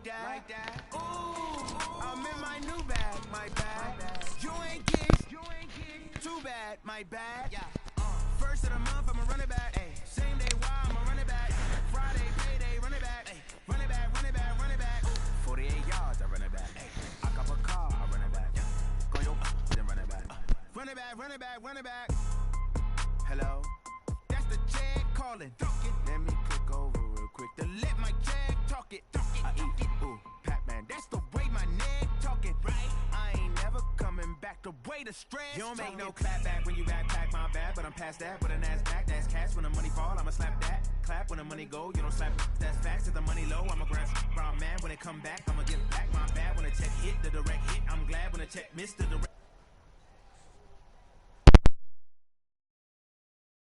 like that. Ooh, I'm in my new bag, my bad. You ain't get too bad, my bad. First of the month, I'ma run it back. Same day, why I'ma run it back. Friday, payday, run it back. Run it back, run it back, run it back. 48 yards, I run it back. I cop a car, I run it back. Go yo, then run it back. Run it back, run it back, run it back. Hello, that's the jag calling. Let me click over real quick to let my jag talk it. I eat, ooh, Pac-Man, that's the way my neck talking. Right? I ain't never coming back the way the stress. You don't make no clap back when you backpack my bad, but I'm past that with an ass back. That's cash when the money fall, I'ma slap that. Clap when the money go, you don't slap. That's facts. If the money low, I'ma grab brown man. When it come back, I'ma give back my bad. When the check hit, the direct hit. I'm glad when the check missed the direct.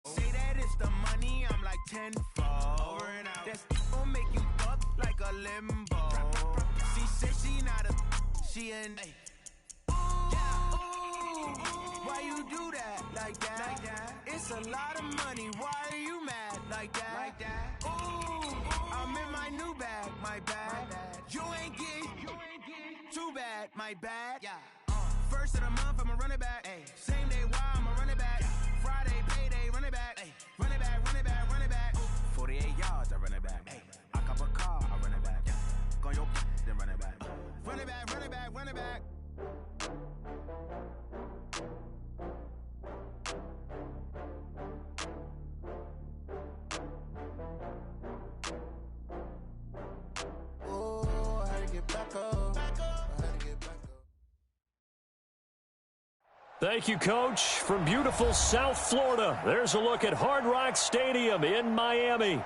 Say that it's the money, I'm like tenfold. Over and out. That's gon' make you up like a limbo. She said she not a, she an. Why you do that like that? It's a lot of money. Why are you mad like that? Ooh, I'm in my new bag, my bad. You ain't get too bad, my bad. First of the month, I'ma run it back. Same day, why I'ma run it back. Friday, payday, run it back. Run it back, run it back, run it back. 48 yards, I run it back. I cop a car, I run it back. Go yo, then run it back. Run it back, run it back, run it back. Oh, I had to get back up. Thank you, Coach. From beautiful South Florida, there's a look at Hard Rock Stadium in Miami.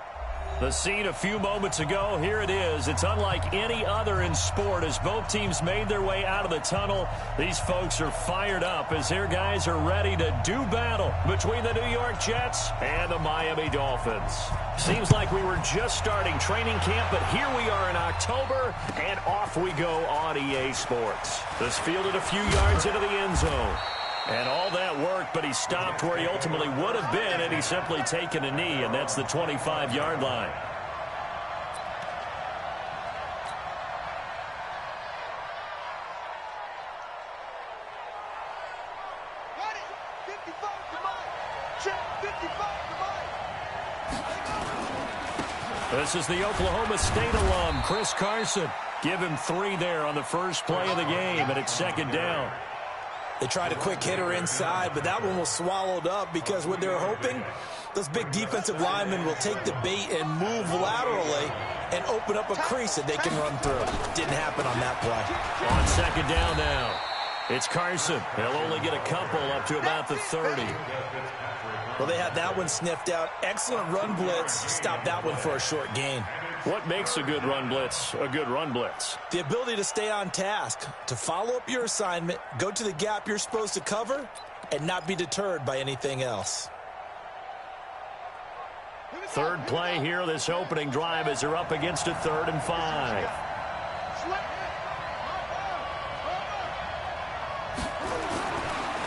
The scene a few moments ago, here it is. It's unlike any other in sport as both teams made their way out of the tunnel. These folks are fired up as their guys are ready to do battle between the New York Jets and the Miami Dolphins. Seems like we were just starting training camp, but here we are in October, and off we go on EA Sports. This fielded a few yards into the end zone. And all that worked, but he stopped where he ultimately would have been, and he's simply taken a knee, and that's the 25-yard line. This is the Oklahoma State alum, Chris Carson. Give him 3 there on the first play of the game, and it's second down. They tried a quick hitter inside, but that one was swallowed up because what they're hoping, those big defensive linemen will take the bait and move laterally and open up a crease that they can run through. Didn't happen on that play. On second down now, it's Carson. He'll only get a couple up to about the 30. Well, they had that one sniffed out. Excellent run blitz. Stopped that one for a short gain. What makes a good run blitz a good run blitz? The ability to stay on task, to follow up your assignment, go to the gap you're supposed to cover, and not be deterred by anything else. Third play here, this opening drive as they're up against a 3rd and 5.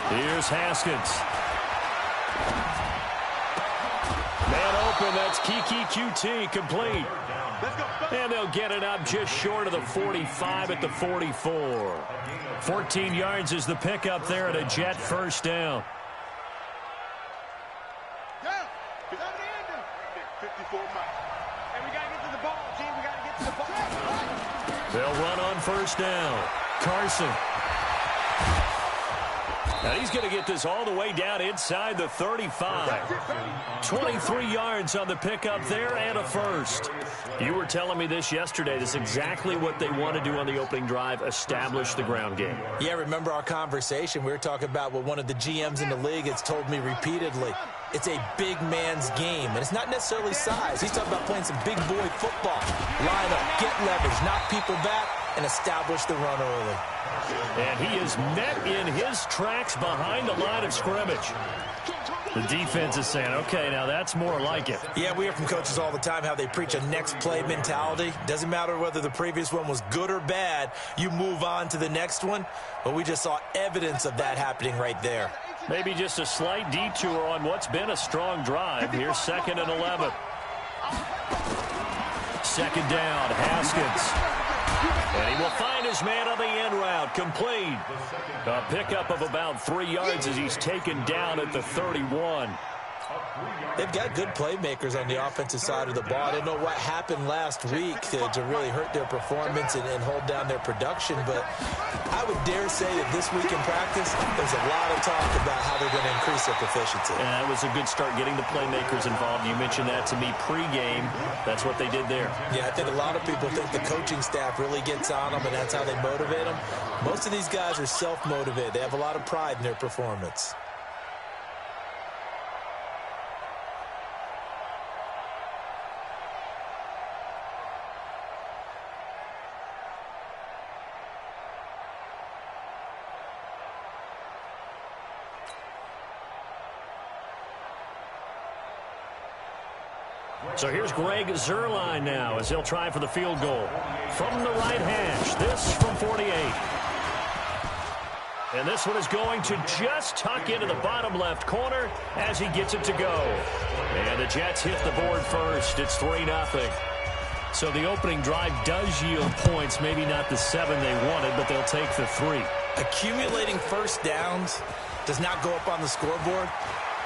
Here's Haskins. Man open, that's Kiki QT complete. And they'll get it up just short of the 45 at the 44. 14 yards is the pickup there at a Jet first down. 54 miles. And we got to get to the ball, team. We got to get to the ball. They'll run on first down. Carson. Now he's going to get this all the way down inside the 35. 23 yards on the pickup there and a first. You were telling me this yesterday. This is exactly what they want to do on the opening drive, establish the ground game. Yeah, remember our conversation. We were talking about what one of the GMs in the league has told me repeatedly. It's a big man's game, and it's not necessarily size. He's talking about playing some big boy football. Line up, get leverage, knock people back, and establish the run early. And he is met in his tracks behind the line of scrimmage. The defense is saying, okay, now that's more like it. Yeah, we hear from coaches all the time how they preach a next play mentality. Doesn't matter whether the previous one was good or bad, you move on to the next one. But we just saw evidence of that happening right there. Maybe just a slight detour on what's been a strong drive. Here's 2nd and 11. Second down, Haskins. And he will find his man on the end route. Complete. A pickup of about 3 yards as he's taken down at the 31. They've got good playmakers on the offensive side of the ball. I don't know what happened last week to really hurt their performance and hold down their production, but I would dare say that this week in practice, there's a lot of talk about how they're going to increase their proficiency. And that was a good start getting the playmakers involved. You mentioned that to me pregame. That's what they did there. Yeah, I think a lot of people think the coaching staff really gets on them, and that's how they motivate them. Most of these guys are self-motivated. They have a lot of pride in their performance. So here's Greg Zuerlein now as he'll try for the field goal. From the right hash, this from 48. And this one is going to just tuck into the bottom left corner as he gets it to go. And the Jets hit the board first. It's 3-0. So the opening drive does yield points, maybe not the 7 they wanted, but they'll take the 3. Accumulating first downs does not go up on the scoreboard,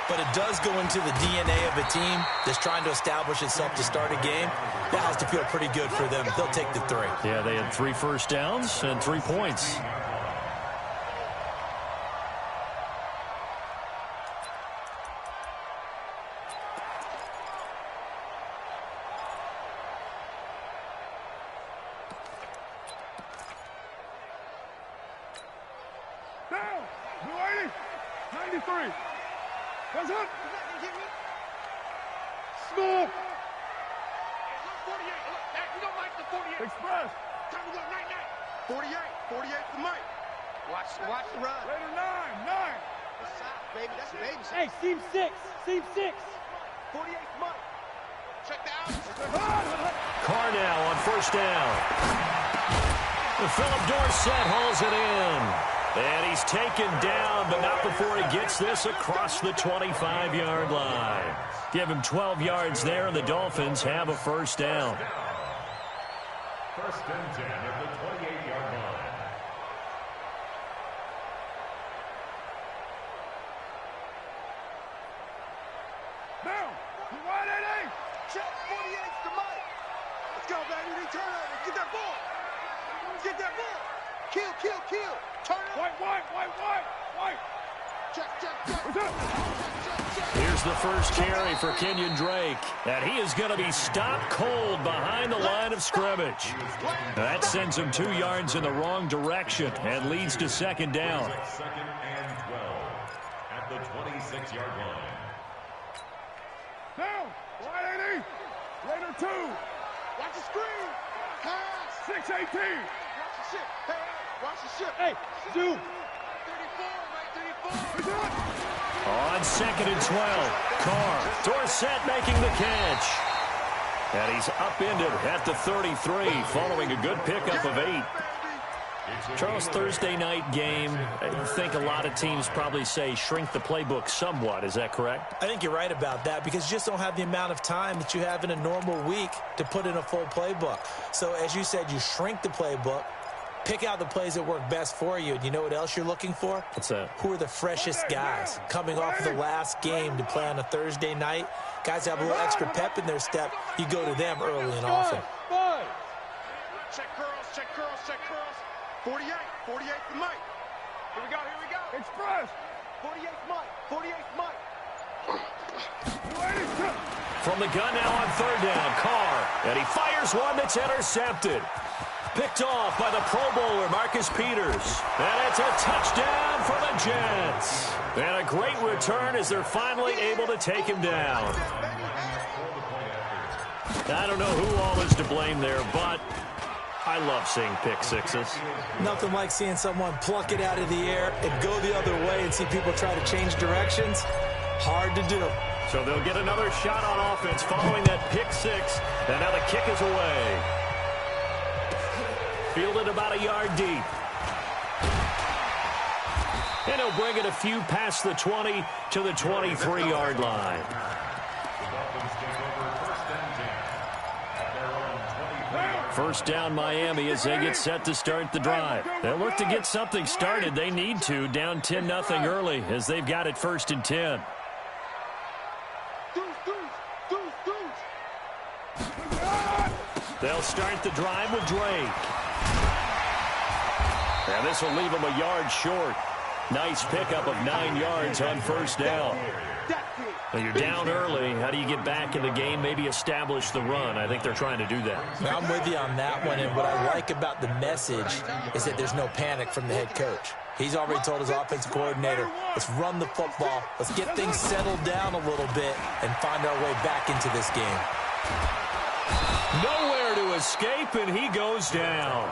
but it does go into the DNA of a team that's trying to establish itself to start a game. That has to feel pretty good for them. They'll take the 3. Yeah, they had 3 first downs and 3 points. Down. 280. 93. What's up? Small. 48. You don't like the 48. Express. Time to go night-night. 48. 48 for Mike. Watch the run. Later 9. That's side, baby. That's baby. Hey, seam 6. Seam 6. 48 Mike. Check the out. Carr now on first down. Philip Dorsett hauls it in. And he's taken down, but not before he gets this across the 25-yard line. Give him 12 yards there, and the Dolphins have a first down. First and 10 at the 28-yard line. Down. 180. Check 48 to Mike. Let's go, baby. Return over. Get that ball. Get that ball. Kill. Turn it. White. Check. Here's the first carry for Kenyon Drake. And he is going to be stopped cold behind the line of scrimmage. That sends him 2 yards in the wrong direction and leads to second down. Second and 12 at the 26-yard line. Down. 180. Later 2. Watch the screen. Pass. 618. Watch the ship. Hey, watch the ship. Hey, Zoo. 34. On second and 12, Carr. Dorsett making the catch. And he's upended at the 33 following a good pickup of 8. Charles, Thursday night game, I think a lot of teams probably say shrink the playbook somewhat. Is that correct? I think you're right about that because you just don't have the amount of time that you have in a normal week to put in a full playbook. So as you said, you shrink the playbook, pick out the plays that work best for you, and you know what else you're looking for? What's that? Who are the freshest guys coming off of the last game to play on a Thursday night? Guys have a little extra pep in their step. You go to them early and often. Check curls. 48 for Mike. Here we go. Express. 48 Mike. From the gun now on third down, Carr. And he fires one that's intercepted. Picked off by the Pro Bowler, Marcus Peters. And it's a touchdown for the Jets. And a great return as they're finally able to take him down. I don't know who all is to blame there, but I love seeing pick sixes. Nothing like seeing someone pluck it out of the air and go the other way and see people try to change directions. Hard to do. So they'll get another shot on offense following that pick six. And now the kick is away. Fielded about a yard deep. And he'll bring it a few past the 20 to the 23-yard line. The Dolphins take over first and 10 at their own 23. First down Miami as they get set to start the drive. They'll look to get something started. They need to, down 10-0 early as they've got it 1st and 10. They'll start the drive with Drake. And this will leave them a yard short. Nice pickup of 9 yards on first down. Well, you're down early. How do you get back in the game, maybe establish the run? I think they're trying to do that. I'm with you on that one, and what I like about the message is that there's no panic from the head coach. He's already told his offensive coordinator, let's run the football, let's get things settled down a little bit and find our way back into this game. Nowhere to escape, and he goes down.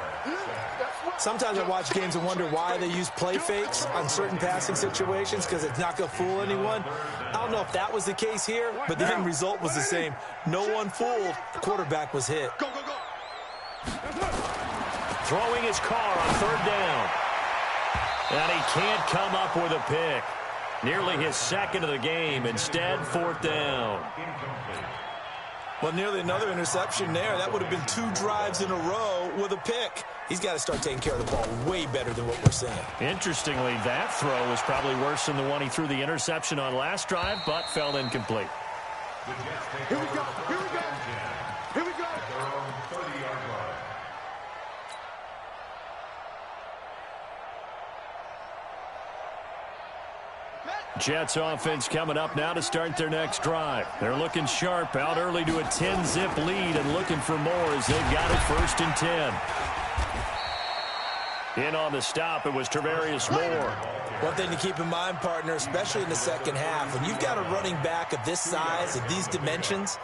Sometimes I watch games and wonder why they use play fakes on certain passing situations because it's not going to fool anyone. I don't know if that was the case here, but the end result was the same. No one fooled. The quarterback was hit. Go, go, go. Throwing his car on 3rd down. And he can't come up with a pick. Nearly his 2nd of the game. Instead, 4th down. Well, nearly another interception there. That would have been 2 drives in a row with a pick. He's got to start taking care of the ball way better than what we're seeing. Interestingly, that throw was probably worse than the one he threw the interception on last drive, but fell incomplete. Here we go. Here we go. Here we go. Jets offense coming up now to start their next drive. They're looking sharp, out early to a 10-zip lead and looking for more as they've got it 1st and 10. In on the stop, it was Tarvarius Moore. One thing to keep in mind, partner, especially in the second half, when you've got a running back of this size, of these dimensions,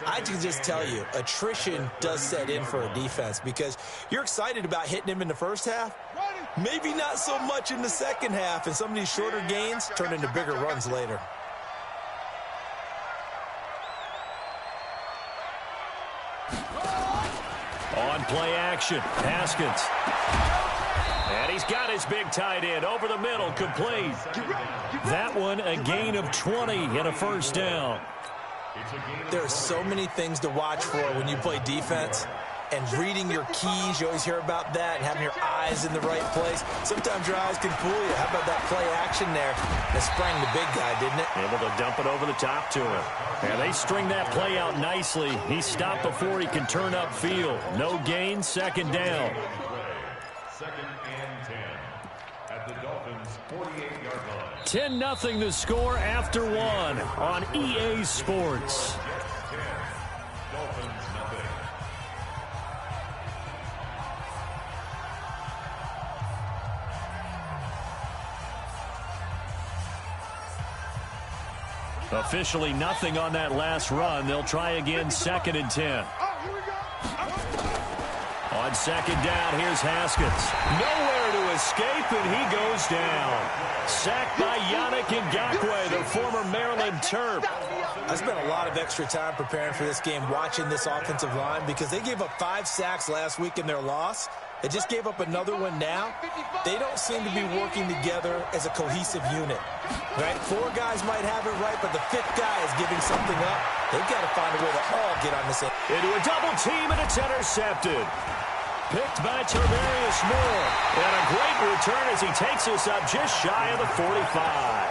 I can just tell you, attrition does set in for a defense because you're excited about hitting him in the first half. Maybe not so much in the second half, and some of these shorter gains turn into bigger runs later. On play action, Haskins. And he's got his big tight end over the middle, complete. That one, a gain of 20 and a 1st down. There are so many things to watch for when you play defense. And reading your keys, you always hear about that, and having your eyes in the right place. Sometimes your eyes can fool you. How about that play action there? That sprang the big guy, didn't it? Able to dump it over the top to him. And they string that play out nicely. He stopped before he can turn upfield. No gain, 2nd down. 2nd and 10 at the Dolphins' 48-yard line. 10-0 the score after 1 on EA Sports. Dolphins nothing. Officially nothing on that last run. They'll try again 2nd and 10. On 2nd down, here's Haskins. Nowhere to escape, and he goes down. Sacked by Yannick Ngakoue, the former Maryland Terp. I spent a lot of extra time preparing for this game, watching this offensive line, because they gave up 5 sacks last week in their loss. They just gave up another one now. They don't seem to be working together as a cohesive unit. Right? 4 guys might have it right, but the 5th guy is giving something up. They've got to find a way to all get on the same. Into a double team, and it's intercepted. Picked by Tarvarius Moore. And a great return as he takes us up just shy of the 45.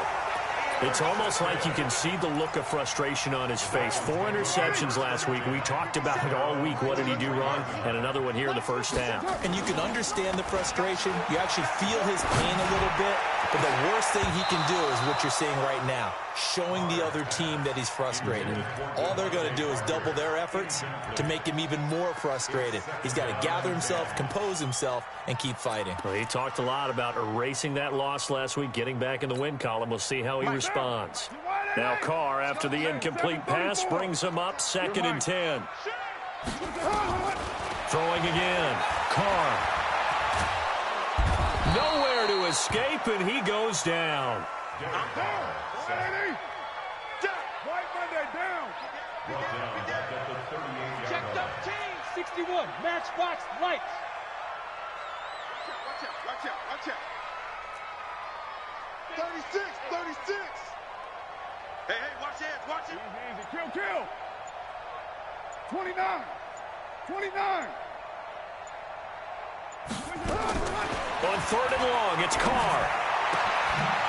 It's almost like you can see the look of frustration on his face. 4 interceptions last week. We talked about it all week. What did he do wrong? And another one here in the first half. And you can understand the frustration. You actually feel his pain a little bit. But the worst thing he can do is what you're seeing right now, showing the other team that he's frustrated. All they're going to do is double their efforts to make him even more frustrated. He's got to gather himself, compose himself, and keep fighting. Well, he talked a lot about erasing that loss last week, getting back in the win column. We'll see how he responds. Now Carr, after the incomplete pass, brings him up 2nd and 10. Throwing again. Carr. Nowhere to escape, and he goes down. White Monday down. Checked up team. 61. Matchbox lights. Watch out, watch out, watch out. 36, 36. Hey, watch it, watch it. Easy, kill. 29. 29. On 3rd and long, it's Carr.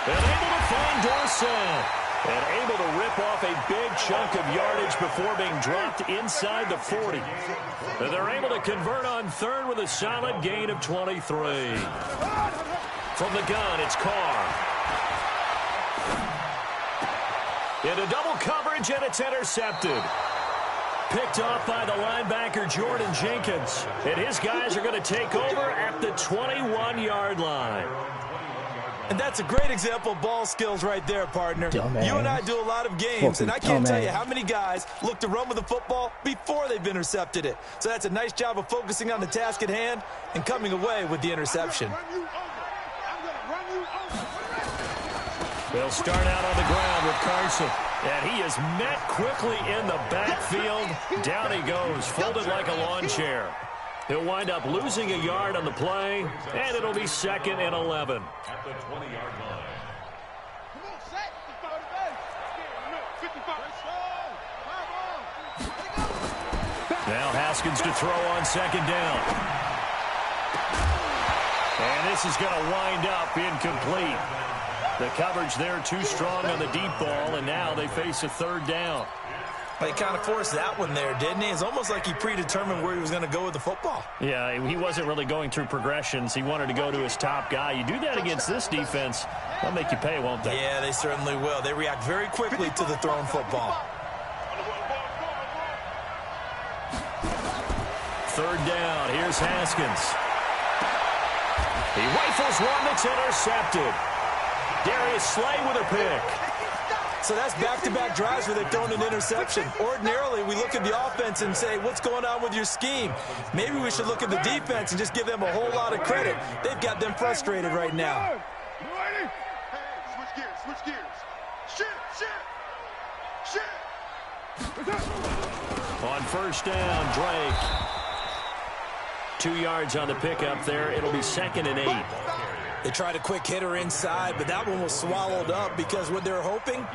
And able to find Dorsett. And able to rip off a big chunk of yardage before being dropped inside the 40. And they're able to convert on 3rd with a solid gain of 23. From the gun, it's Carr. Into double coverage, and it's intercepted. Picked off by the linebacker, Jordan Jenkins. And his guys are going to take over at the 21-yard line. And that's a great example of ball skills right there, partner. Dumbass. You and I do a lot of games, and I can't tell you Dumbass. how many guys look to run with the football before they've intercepted it. So that's a nice job of focusing on the task at hand and coming away with the interception. They'll start out on the ground with Carson. And he is met quickly in the backfield. Down he goes, folded like a lawn chair. He'll wind up losing a yard on the play, and it'll be 2nd and 11. At the 20-yard line. Now Haskins to throw on 2nd down. And this is going to wind up incomplete. The coverage there too strong on the deep ball, and now they face a 3rd down. Well, he kind of forced that one there, didn't he? It's almost like he predetermined where he was going to go with the football. Yeah, he wasn't really going through progressions. He wanted to go to his top guy. You do that against this defense, they'll make you pay, won't they? Yeah, they certainly will. They react very quickly to the thrown football. 3rd down. Here's Haskins. He rifles one that's intercepted. Darius Slay with a pick. So that's back-to-back drives where they've thrown an interception. Ordinarily, we look at the offense and say, what's going on with your scheme? Maybe we should look at the defense and just give them a whole lot of credit. They've got them frustrated right now. Hey, switch gears, switch gears. Shit. On 1st down, Drake. 2 yards on the pickup there. It'll be 2nd and 8. They tried a quick hitter inside, but that one was swallowed up because what they're hoping,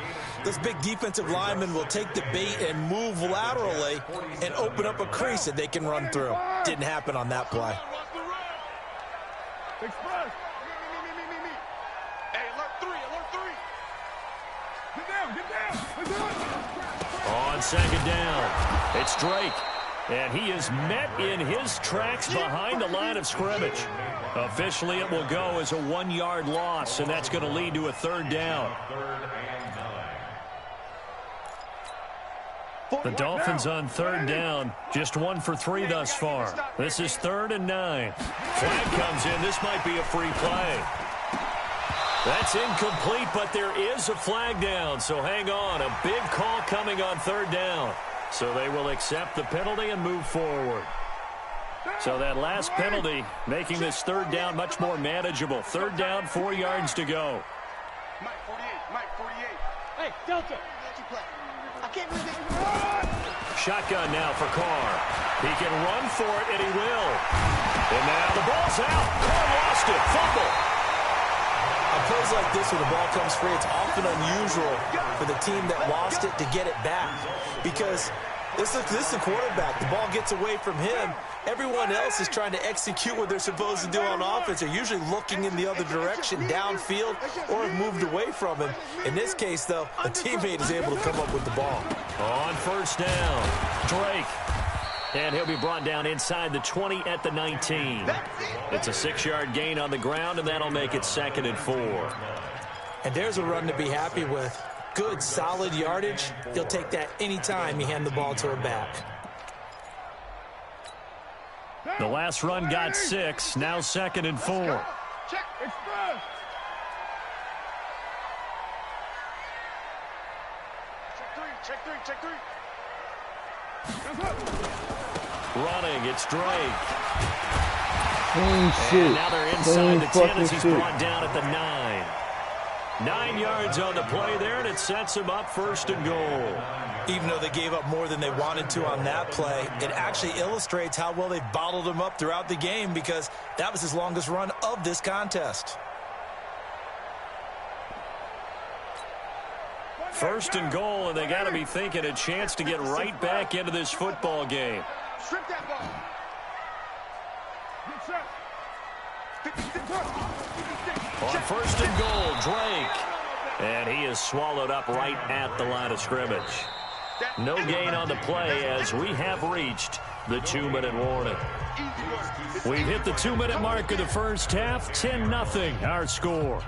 this big defensive lineman will take the bait and move laterally and open up a crease that they can run through. Didn't happen on that play. Express. Me. Hey, alert 3. Get down. On 2nd down, it's Drake. And he is met in his tracks behind the line of scrimmage. Officially, it will go as a 1-yard loss, and that's going to lead to a 3rd down. The Dolphins on 3rd down, just 1 for 3 thus far. This is 3rd and 9. Flag comes in. This might be a free play. That's incomplete, but there is a flag down, so hang on. A big call coming on 3rd down. So they will accept the penalty and move forward. So that last penalty making this 3rd down much more manageable. 3rd down, 4 yards to go. Mike 48. Hey, Delta. I can't believe it. Shotgun now for Carr. He can run for it, and he will. And now the ball's out. Carr lost it. Fumble. On plays like this where the ball comes free, it's often unusual for the team that lost it to get it back. Because this is the quarterback. The ball gets away from him. Everyone else is trying to execute what they're supposed to do on offense. They're usually looking in the other direction, downfield, or have moved away from him. In this case, though, a teammate is able to come up with the ball. On 1st down, Drake. And he'll be brought down inside the 20 at the 19. It's a 6-yard gain on the ground, and that'll make it 2nd and 4. And there's a run to be happy with. Good, solid yardage. He'll take that anytime you hand the ball to a back. The last run got 6, now 2nd and 4. Check express. Check three. Running, it's Drake. Clean And shit. now they're inside Clean the 10 fucking as he's shit. brought down at the 9. 9 yards on the play there, and it sets him up 1st and goal. Even though they gave up more than they wanted to on that play, it actually illustrates how well they've bottled him up throughout the game because that was his longest run of this contest. 1st and goal, and they got to be thinking a chance to get right back into this football game. Strip that ball. Good shot. 56. On first and goal, Drake. And he is swallowed up right at the line of scrimmage. No gain on the play as we have reached the 2-minute warning. We've hit the 2-minute mark of the first half. 10-0 our score.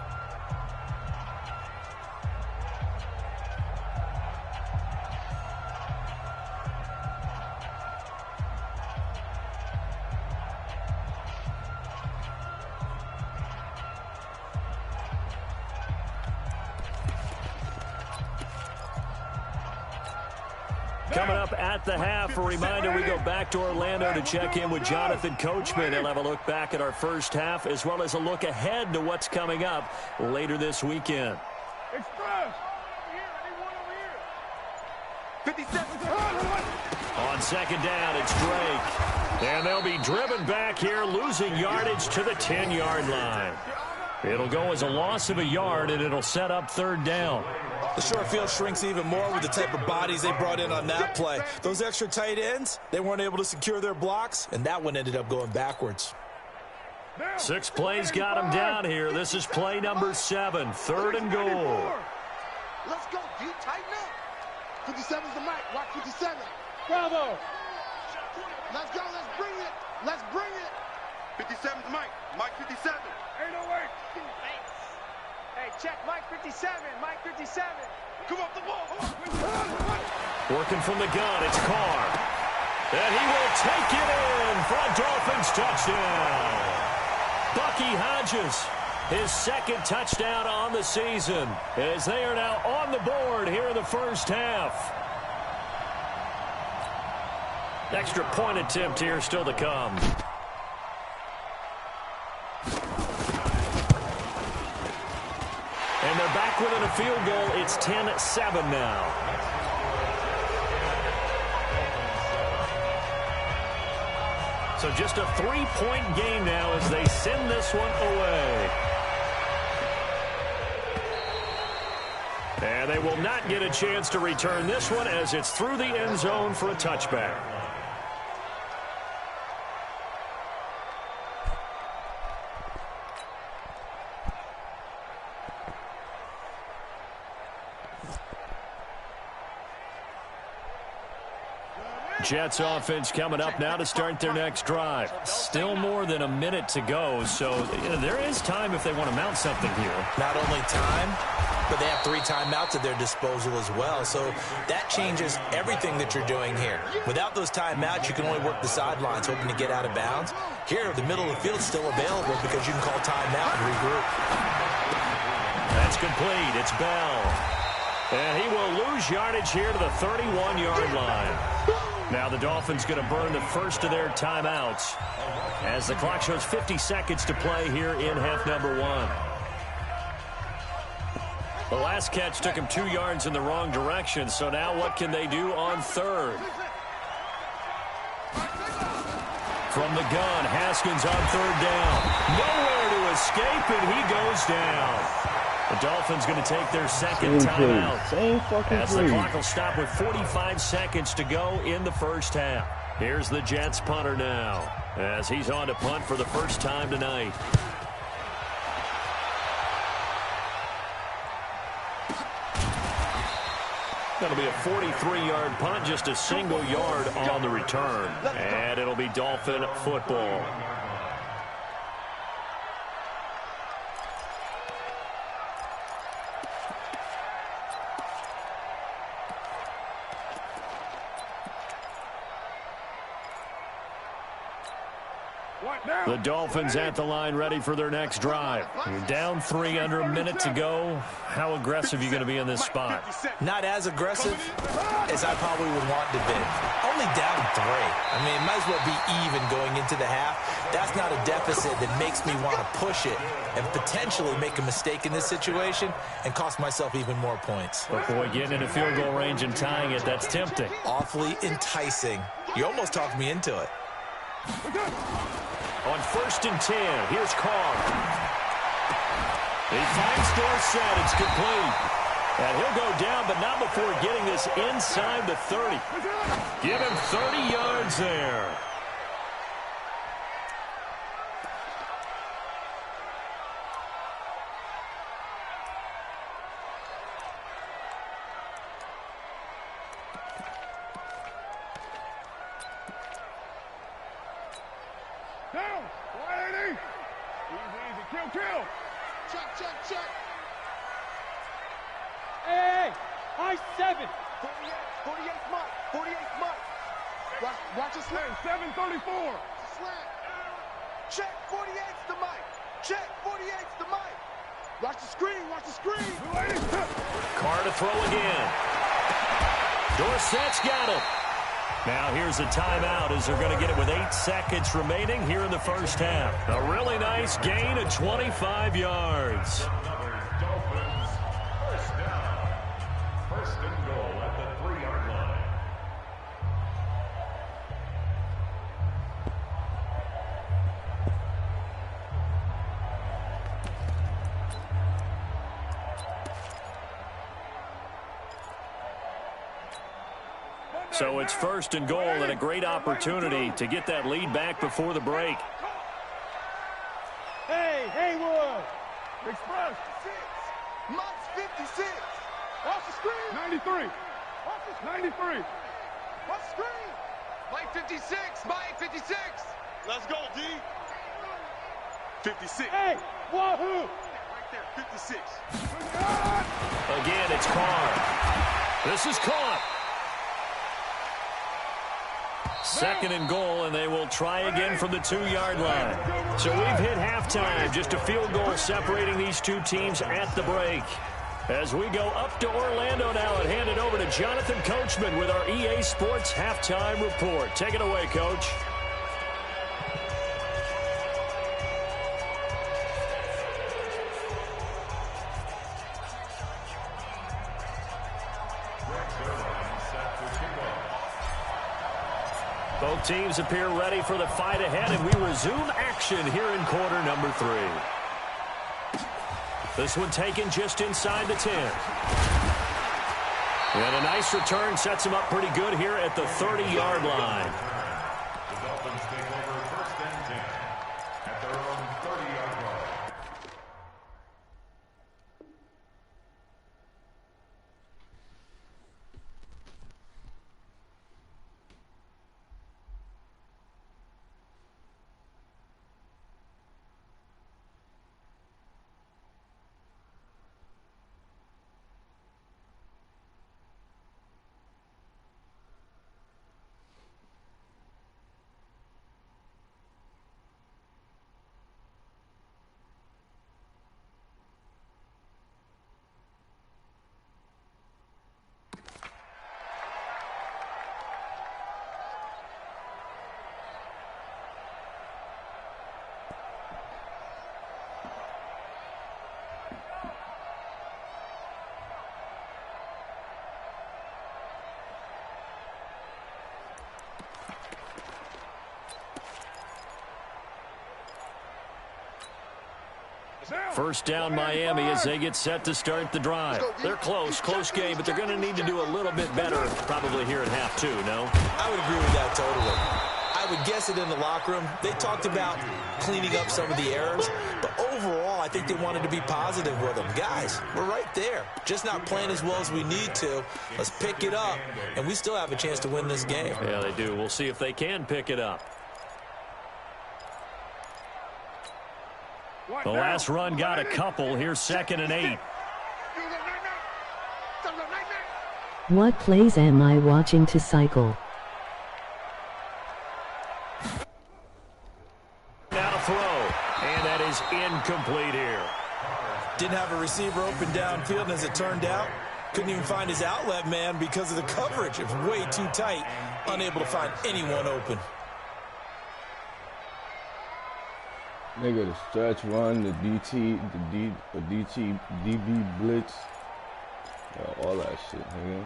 Coming up at the half, a reminder, we go back to Orlando to check in with Jonathan Coachman. He'll have a look back at our first half as well as a look ahead to what's coming up later this weekend. Express. 57. On second down, it's Drake. And they'll be driven back here, losing yardage to the 10-yard line. It'll go as a loss of a yard, and it'll set up third down. The short field shrinks even more with the type of bodies they brought in on that play. Those extra tight ends, they weren't able to secure their blocks, and that one ended up going backwards. 6 plays got him down here. This is play number 7, third and goal. Let's go, D. Tighten up. 57's the mic. Watch 57. Bravo. Let's go. Let's bring it. Let's bring it. 57's Mike. Mike 57. 808. Hey, check Mike 57. Mike 57. Come off the ball. Working from the gun, it's Carr. And he will take it in for a Dolphins touchdown. Bucky Hodges, his second touchdown on the season, as they are now on the board here in the first half. Extra point attempt here still to come. And they're back within a field goal. It's 10-7 now. So just a 3-point game now as they send this one away. And they will not get a chance to return this one as it's through the end zone for a touchback. Jets offense coming up now to start their next drive. Still more than a minute to go, so there is time if they want to mount something here. Not only time, but they have 3 timeouts at their disposal as well, so that changes everything that you're doing here. Without those timeouts, you can only work the sidelines, hoping to get out of bounds. Here, the middle of the field is still available because you can call timeout and regroup. That's complete. It's Bell. And he will lose yardage here to the 31-yard line. Now the Dolphins going to burn the first of their timeouts as the clock shows 50 seconds to play here in half number 1. The last catch took him 2 yards in the wrong direction, so now what can they do on third? From the gun, Haskins on third down. Nowhere to escape, and he goes down. The Dolphins going to take their second timeout as the clock will stop with 45 seconds to go in the first half. Here's the Jets punter now as he's on to punt for the first time tonight. That'll be a 43-yard punt, just a single yard on the return. And it'll be Dolphin football. The Dolphins at the line ready for their next drive. You're down 3 under a minute to go. How aggressive are you going to be in this spot? Not as aggressive as I probably would want to be. Only down 3. I mean, it might as well be even going into the half. That's not a deficit that makes me want to push it and potentially make a mistake in this situation and cost myself even more points. But boy, getting into field goal range and tying it, that's tempting. Awfully enticing. You almost talked me into it. On first and 10, here's Carr. He finds Dorsett. It's complete. And he'll go down, but not before getting this inside the 30. Give him 30 yards there. Down. 180. Easy. Kill. Check. Hey, high 7. 48 Mike. Watch it slam. 734. Slam. Check. 48's the Mike. Check. 48's the Mike. Watch the screen. Carr to throw again. Dorsett's got it. Now here's a timeout as they're going to get it with 8 seconds remaining here in the first half. A really nice gain of 25 yards. Dolphins, first down. First and goal at the 3-yard line. So it's first and goal and a great opportunity to get that lead back before the break. Hey, Haywood. Express. 6. Mike's 56. Watch the screen. 93. Watch the screen. Mike 56. Mike 56. Let's go, D. 56. Hey, wahoo. Right there, 56. Again, it's Carr. This is caught. Second and goal, and they will try again from the 2-yard line. So we've hit halftime, just a field goal separating these two teams at the break. As we go up to Orlando now and hand it over to Jonathan Coachman with our EA Sports Halftime Report. Take it away, Coach. Both teams appear ready for the fight ahead, and we resume action here in quarter number 3. This one taken just inside the 10. And a nice return sets him up pretty good here at the 30-yard line. The Dolphins take over first and 10 at their own 30-yard line. First down Miami as they get set to start the drive. They're close game, but they're going to need to do a little bit better probably here at half 2, no? I would agree with that totally. I would guess it in the locker room. They talked about cleaning up some of the errors, but overall I think they wanted to be positive with them. Guys, we're right there. Just not playing as well as we need to. Let's pick it up, and we still have a chance to win this game. Yeah, they do. We'll see if they can pick it up. The last run got a couple. Here's 2nd and 8. What plays am I watching to cycle? Now to throw, and that is incomplete here. Didn't have a receiver open downfield, and as it turned out, couldn't even find his outlet man because of the coverage. It was way too tight, unable to find anyone open. Nigga, the stretch run, the DB blitz, all that shit, nigga.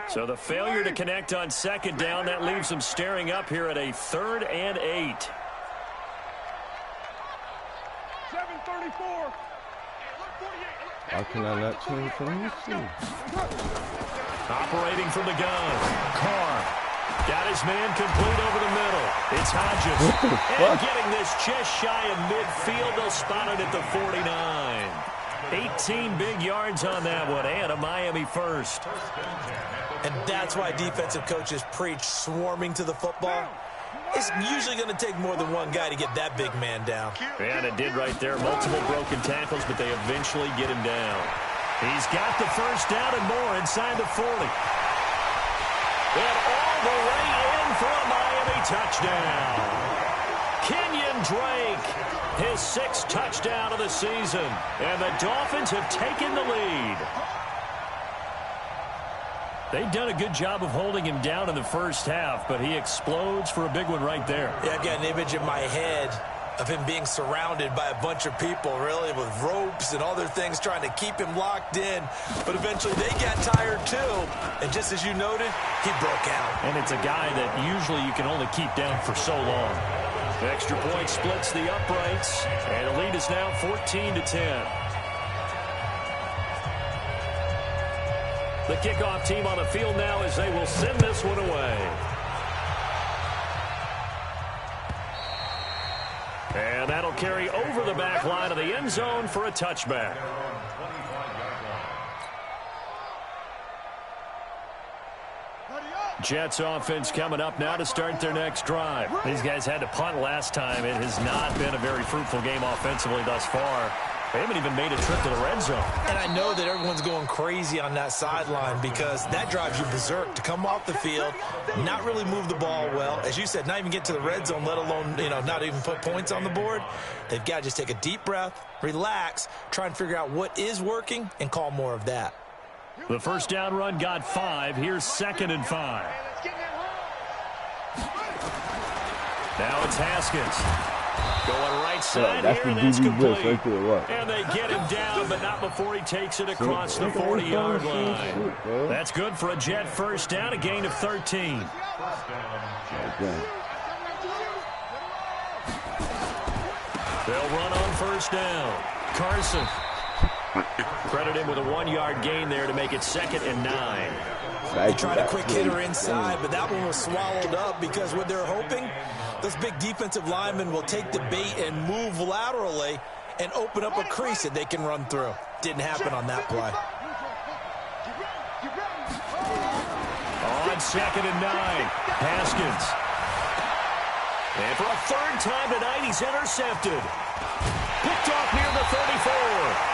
So the failure to connect on 2nd down, that leaves them staring up here at a 3rd and 8. 7:34. How can I not change from this team? Operating from the gun. Carr got his man complete over the middle. It's Hodges. And getting this just shy of midfield. They'll spot it at the 49. 18 big yards on that one, and a Miami first. And that's why defensive coaches preach swarming to the football. It's usually going to take more than one guy to get that big man down. And it did right there. Multiple broken tackles, but they eventually get him down. He's got the first down and more inside the 40. And all the way in for a Miami touchdown. Kenyon Drake, his 6th touchdown of the season. And the Dolphins have taken the lead. They've done a good job of holding him down in the first half, but he explodes for a big one right there. Yeah, I've got an image in my head of him being surrounded by a bunch of people, really, with ropes and other things trying to keep him locked in. But eventually they got tired, too. And just as you noted, he broke out. And it's a guy that usually you can only keep down for so long. The extra point splits the uprights, and the lead is now 14-10. The kickoff team on the field now as they will send this one away. And that'll carry over the back line of the end zone for a touchback. Jets offense coming up now to start their next drive. These guys had to punt last time. It has not been a very fruitful game offensively thus far. They haven't even made a trip to the red zone. And I know that everyone's going crazy on that sideline because that drives you berserk to come off the field, not really move the ball well. As you said, not even get to the red zone, let alone, not even put points on the board. They've got to just take a deep breath, relax, try and figure out what is working, and call more of that. The first down run got 5. Here's 2nd and 5. Now it's Haskins. Going right side here, and that's complete. Right there, and they get him down, but not before he takes it across the 40-yard line. That's good for a Jet first down, a gain of 13. They'll run on first down. Carson. Credit him with a 1-yard gain there to make it 2nd and 9. They tried a quick hitter inside, but that one was swallowed up because what they're hoping, those big defensive linemen will take the bait and move laterally and open up a crease that they can run through. Didn't happen on that play. On 2nd and 9, Haskins. And for a 3rd time tonight, he's intercepted. Picked off near the 34.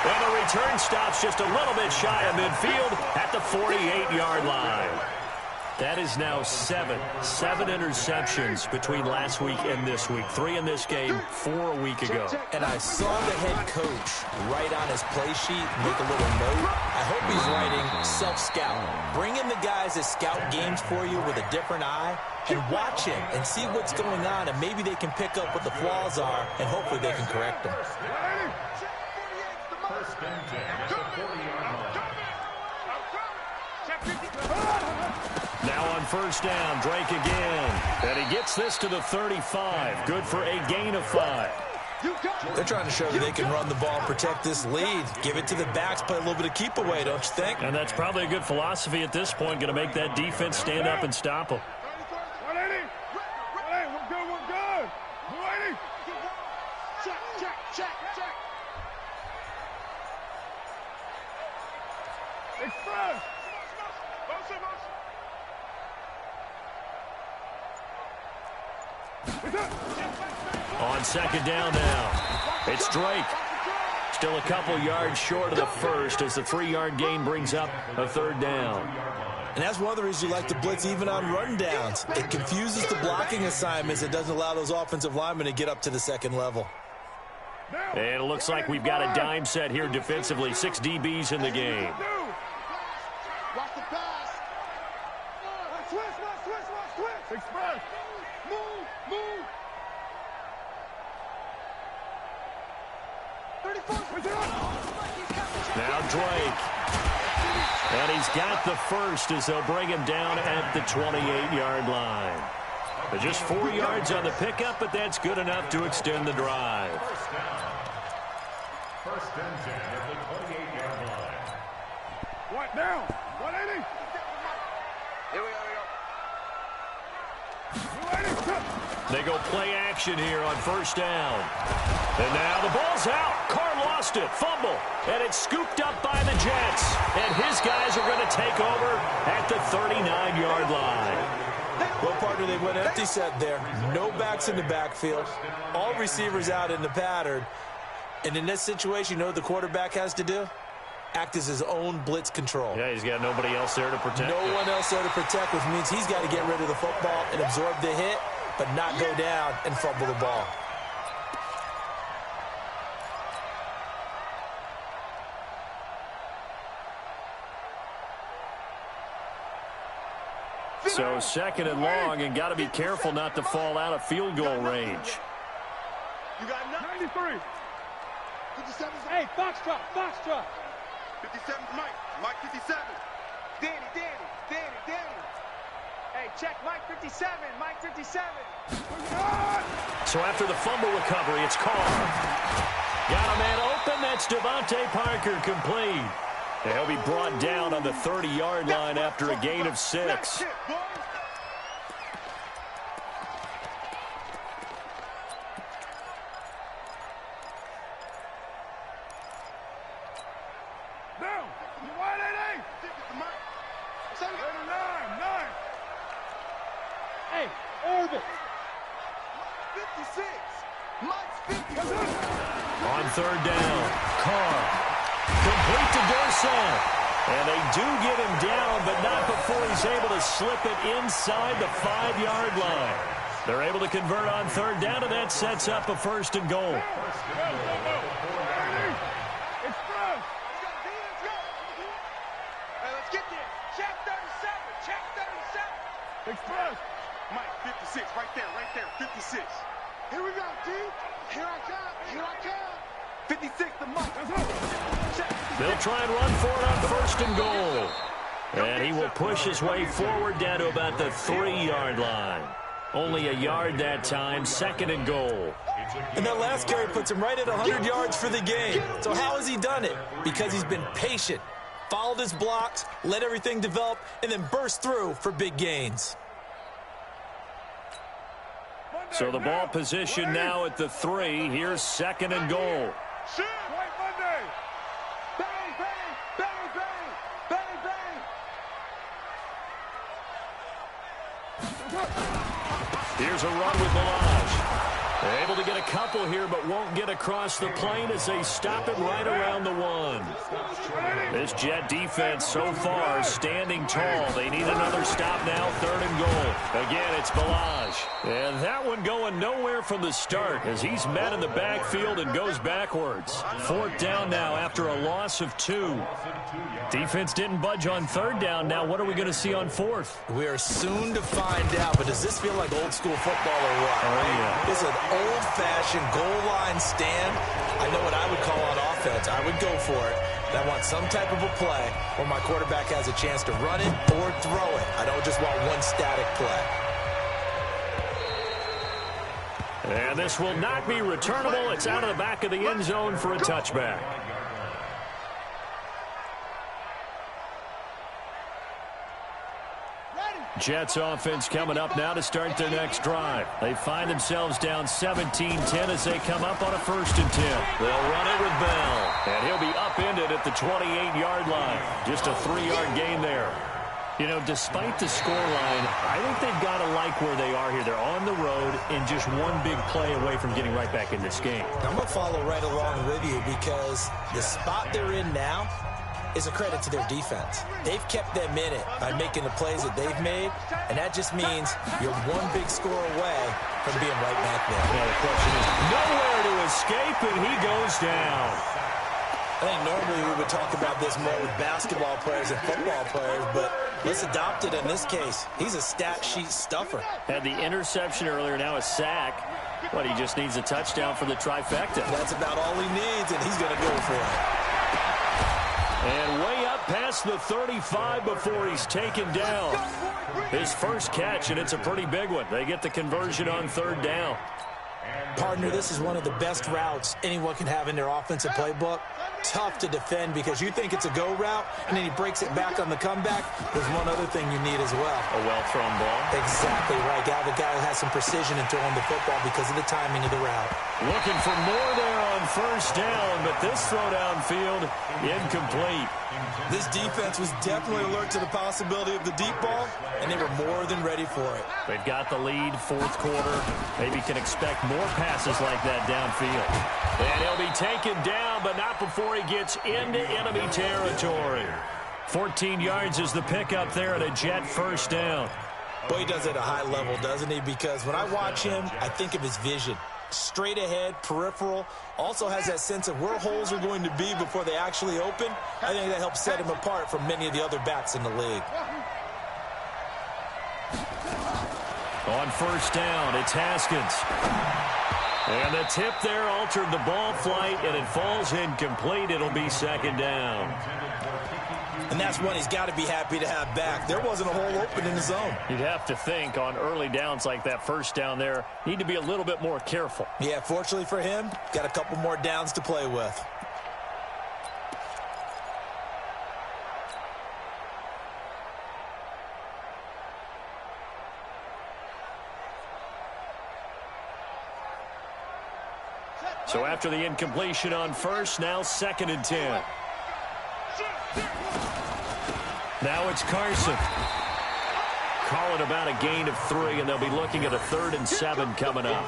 And the return stops just a little bit shy of midfield at the 48-yard line. That is now 7 interceptions between last week and this week. 3 in this game, 4 a week ago. And I saw the head coach write on his play sheet, make a little note. I hope he's writing self-scout. Bring in the guys that scout games for you with a different eye and watch him and see what's going on, and maybe they can pick up what the flaws are, and hopefully they can correct them. First and 10 at the 40-yard line. Now on first down, Drake again. And he gets this to the 35. Good for a gain of 5. They're trying to show that they can run the ball and protect this lead. Give it to the backs, play a little bit of keep away, don't you think? And that's probably a good philosophy at this point, going to make that defense stand up and stop them. On second down now, it's Drake. Still a couple yards short of the first as the 3-yard gain brings up a 3rd down. And that's one of the reasons you like to blitz even on rundowns. It confuses the blocking assignments. It doesn't allow those offensive linemen to get up to the second level. And it looks like we've got a dime set here defensively. 6 DBs in the game. Watch the pass. Switch. Express. Move. 34. Now Drake. And he's got the first as they'll bring him down at the 28-yard line. They're just 4 yards on the pickup, but that's good enough to extend the drive. First and 10 at the 28-yard line. What now? 180. Here we go. They go play action here on first down. And now the ball's out. Carr lost it. Fumble. And it's scooped up by the Jets. And his guys are going to take over at the 39-yard line. Well, partner, they went empty set there. No backs in the backfield. All receivers out in the pattern. And in this situation, you know what the quarterback has to do? Act as his own blitz control. Yeah, he's got nobody else there to protect. No one else there to protect, which means he's got to get rid of the football and absorb the hit, but not go down and fumble the ball. So second and long, and got to be careful not to fall out of field goal range. You got 93. 57. Hey, Foxtrot, Foxtrot. 57 Mike 57. Danny. Hey, check Mike 57, Mike 57. So after the fumble recovery, it's Carr. Got a man open, that's Devontae Parker complete. And he'll be brought down on the 30-yard line after a gain of 6. Hey, Orbit. 56. Mike's 56. On third down, Carr. Complete to Dorsett. And they do get him down, but not before he's able to slip it inside the 5-yard line. They're able to convert on third down, and that sets up a first and goal. It's through. Hey, let's get there. Check 37. Express. Mike, 56, right there, 56. Here we go, D. Here I come. 56 to Mike. They'll try and run for it on first and goal. And he will push his way forward down to about the 3-yard line. Only a yard that time, second and goal. And that last carry puts him right at 100 yards for the game. So how has he done it? Because he's been patient, followed his blocks, let everything develop, and then burst through for big gains. So the ball position now at the 3. Here's second and goal. White Monday. Bang, bang, bang, bang, bang, bang. Here's a run with Milage. They're able to get a couple here, but won't get across the plane as they stop it right around the 1. This Jet defense so far standing tall. They need another stop now, third and goal. Again, it's Milage. And that one going nowhere from the start as he's met in the backfield and goes backwards. Fourth down now after a loss of 2. Defense didn't budge on third down. Now what are we going to see on fourth? We are soon to find out, but does this feel like old school football or what? Oh, yeah. It's an old-fashioned goal line stand. I know what I would call on offense. I would go for it. And I want some type of a play where my quarterback has a chance to run it or throw it. I don't just want one static play. And this will not be returnable. It's out of the back of the end zone for a touchback. Jets offense coming up now to start their next drive. They find themselves down 17-10 as they come up on a first and 10. They'll run it with Bell. And he'll be upended at the 28-yard line. Just a 3-yard gain there. You know, despite the scoreline, I think they've got to like where they are here. They're on the road and just one big play away from getting right back in this game. I'm going to follow right along with you because the spot they're in now is a credit to their defense. They've kept them in it by making the plays that they've made, and that just means you're one big score away from being right back there. Well, the question is nowhere to escape, and he goes down. I think normally we would talk about this more with basketball players and football players, but let's adopt it in this case. He's a stat sheet stuffer. Had the interception earlier, now a sack. But he just needs a touchdown for the trifecta. That's about all he needs, and he's going to go for it. And way up past the 35 before he's taken down. His first catch, and it's a pretty big one. They get the conversion on third down. Partner, this is one of the best routes anyone can have in their offensive playbook. Tough to defend because you think it's a go route, and then he breaks it back on the comeback. There's one other thing you need as well. A well-thrown ball. Exactly right. The guy who has some precision in throwing the football because of the timing of the route. Looking for more there on first down, but this throw downfield, incomplete. This defense was definitely alert to the possibility of the deep ball, and they were more than ready for it. They've got the lead, fourth quarter. Maybe can expect more passes like that downfield. And he'll be taken down, but not before he gets into enemy territory. 14 yards is the pickup there at a Jet first down. Boy, he does it at a high level, doesn't he? Because when I watch him, I think of his vision. Straight ahead, peripheral, also has that sense of where holes are going to be before they actually open. I think that helps set him apart from many of the other backs in the league. On first down, it's Haskins. And the tip there altered the ball flight, and it falls incomplete. It'll be second down. And that's one he's got to be happy to have back. There wasn't a hole open in the zone. You'd have to think on early downs like that first down there, need to be a little bit more careful. Yeah, fortunately for him, got a couple more downs to play with. So after the incompletion on first, now second and 10. Now it's Carson. Call it about a gain of 3, and they'll be looking at a 3rd and 7 coming up.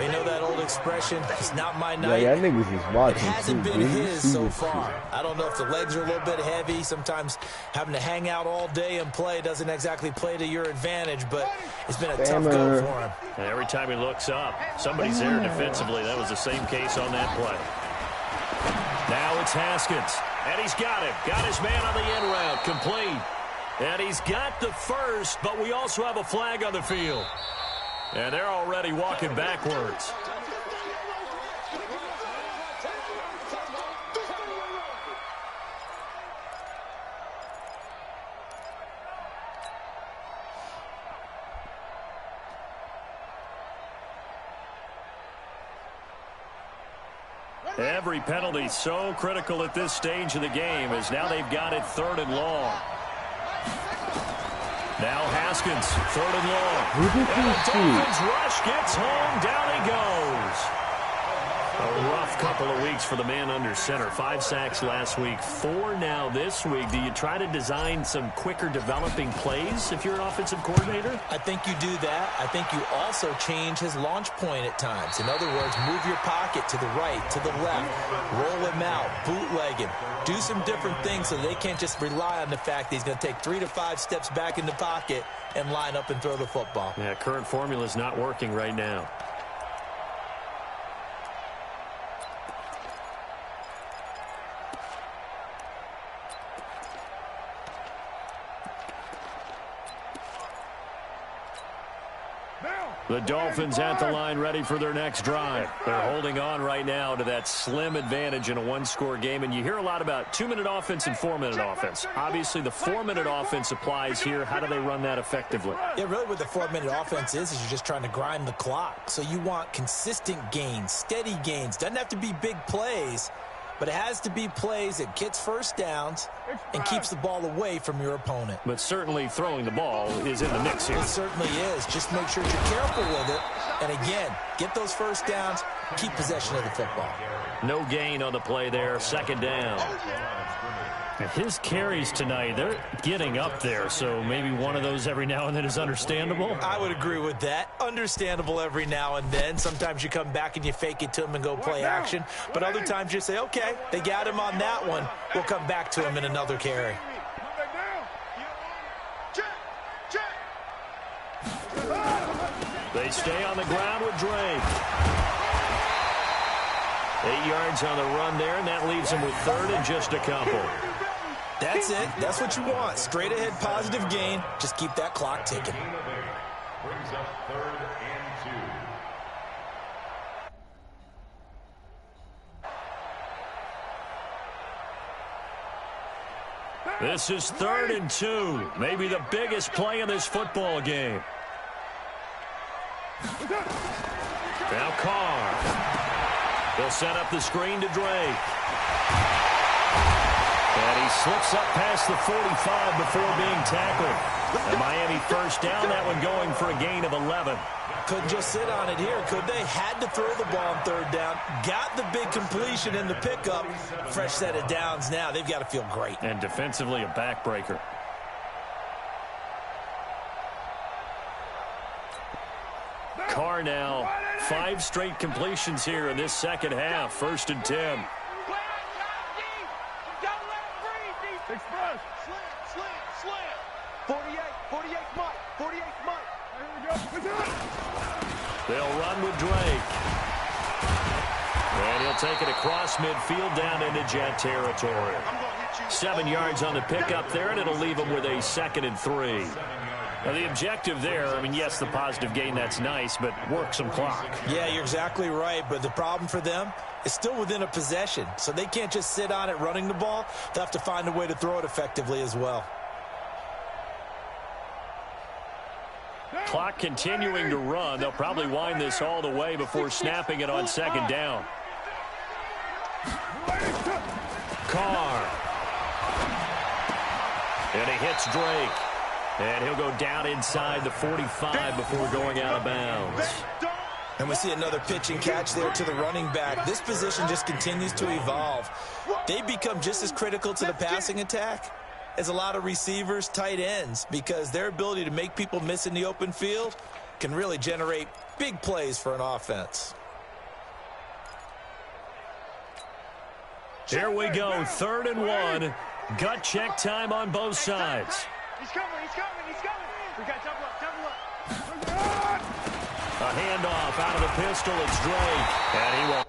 You know that old expression, it's not my night. Yeah, I think this is watching. It hasn't been his so far. I don't know if the legs are a little bit heavy. Sometimes having to hang out all day and play doesn't exactly play to your advantage, but it's been a tough go for him. And every time he looks up, somebody's there defensively. That was the same case on that play. Now it's Haskins. And he's got him. Got his man on the end route. Complete. And he's got the first, but we also have a flag on the field. And they're already walking backwards. Every penalty so critical at this stage of the game as now they've got it 3rd and long. Now Haskins, 3rd and long. And the Dolphins rush gets home. Down he goes. A rough couple of weeks for the man under center. 5 sacks last week, 4 now this week. Do you try to design some quicker developing plays if you're an offensive coordinator? I think you do that. I think you also change his launch point at times. In other words, move your pocket to the right, to the left, roll him out, bootleg him. Do some different things so they can't just rely on the fact that he's going to take 3 to 5 steps back in the pocket and line up and throw the football. Yeah, current formula is not working right now. The Dolphins at the line ready for their next drive. They're holding on right now to that slim advantage in a 1-score game. And you hear a lot about 2-minute offense and 4-minute offense. Obviously, the 4-minute offense applies here. How do they run that effectively? Yeah, really what the 4-minute offense is you're just trying to grind the clock. So you want consistent gains, steady gains. Doesn't have to be big plays, but it has to be plays that gets first downs and keeps the ball away from your opponent. But certainly throwing the ball is in the mix here. It certainly is. Just make sure you're careful with it. And again, get those first downs, keep possession of the football. No gain on the play there, second down. And his carries tonight, they're getting up there, so maybe one of those every now and then is understandable. I would agree with that. Understandable every now and then. Sometimes you come back and you fake it to him and go play action. But other times you say, okay, they got him on that one. We'll come back to him in another carry. They stay on the ground with Drake. 8 yards on the run there, and that leaves them with 3rd and just a couple. That's it. That's what you want. Straight ahead, positive gain. Just keep that clock ticking. Brings up 3rd and 2. This is 3rd and 2. Maybe the biggest play in this football game. Now Carr. He'll set up the screen to Drake. And he slips up past the 45 before being tackled. And Miami first down, that one going for a gain of 11. Couldn't just sit on it here, could they? Had to throw the ball on third down. Got the big completion in the pickup. Fresh set of downs now. They've got to feel great. And defensively, a backbreaker. Carr now, 5 straight completions here in this second half. 1st and 10. Express. Slant. 48 Mike. 48 Mike. Here we go. They'll run with Drake. And he'll take it across midfield down into Jet territory. 7 yards on the pickup there, and it'll leave them with a 2nd and 3. Now, the objective there, I mean, yes, the positive gain, that's nice, but work some clock. Yeah, you're exactly right, but the problem for them is still within a possession, so they can't just sit on it running the ball. They'll have to find a way to throw it effectively as well. Clock continuing to run. They'll probably wind this all the way before snapping it on 2nd down. Carr. And he hits Drake. And he'll go down inside the 45 before going out of bounds. And we see another pitch and catch there to the running back. This position just continues to evolve. They become just as critical to the passing attack as a lot of receivers, tight ends, because their ability to make people miss in the open field can really generate big plays for an offense. Here we go, 3rd and 1. Gut check time on both sides. He's coming. We got double up. A handoff out of the pistol. It's Drake. And he will